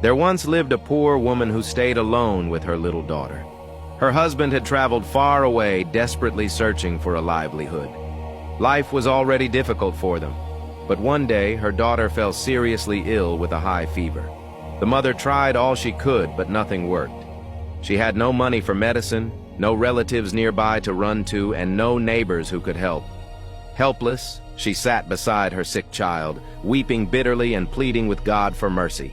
There once lived a poor woman who stayed alone with her little daughter. Her husband had traveled far away, desperately searching for a livelihood. Life was already difficult for them, but one day her daughter fell seriously ill with a high fever. The mother tried all she could, but nothing worked. She had no money for medicine, no relatives nearby to run to, and no neighbors who could help. Helpless, she sat beside her sick child, weeping bitterly and pleading with God for mercy.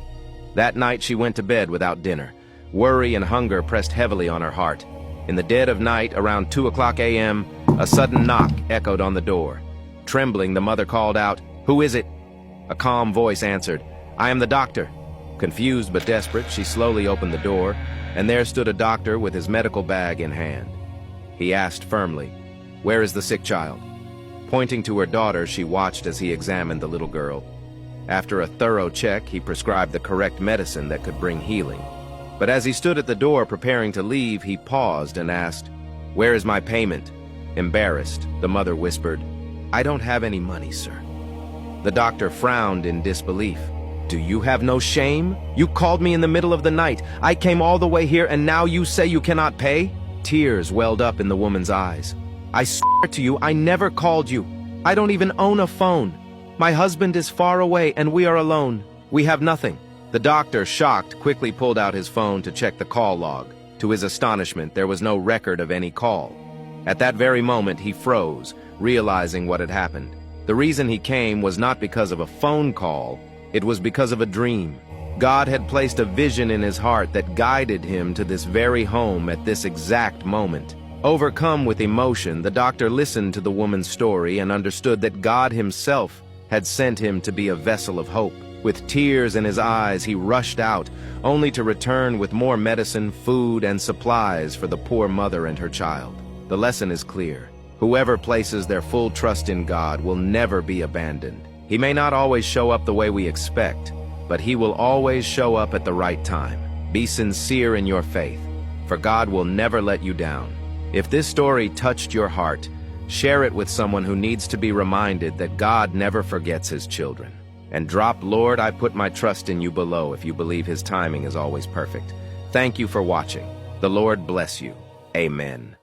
That night she went to bed without dinner. Worry and hunger pressed heavily on her heart. In the dead of night, around 2:00 a.m., a sudden knock echoed on the door. Trembling, the mother called out, "Who is it?" A calm voice answered, "I am the doctor." Confused but desperate, she slowly opened the door, and there stood a doctor with his medical bag in hand. He asked firmly, "Where is the sick child?" Pointing to her daughter, she watched as he examined the little girl. After a thorough check, he prescribed the correct medicine that could bring healing. But as he stood at the door preparing to leave, he paused and asked, "Where is my payment?" Embarrassed, the mother whispered, "I don't have any money, sir." The doctor frowned in disbelief. "Do you have no shame? You called me in the middle of the night. I came all the way here, and now you say you cannot pay?" Tears welled up in the woman's eyes. "I swear to you, I never called you. I don't even own a phone. My husband is far away, and we are alone. We have nothing." The doctor, shocked, quickly pulled out his phone to check the call log. To his astonishment, there was no record of any call. At that very moment, he froze, realizing what had happened. The reason he came was not because of a phone call, it was because of a dream. God had placed a vision in his heart that guided him to this very home at this exact moment. Overcome with emotion, the doctor listened to the woman's story and understood that God himself had sent him to be a vessel of hope. With tears in his eyes, he rushed out, only to return with more medicine, food, and supplies for the poor mother and her child. The lesson is clear. Whoever places their full trust in God will never be abandoned. He may not always show up the way we expect, but he will always show up at the right time. Be sincere in your faith, for God will never let you down. If this story touched your heart, share it with someone who needs to be reminded that God never forgets his children. And drop "Lord, I put my trust in you" below if you believe his timing is always perfect. Thank you for watching. The Lord bless you. Amen.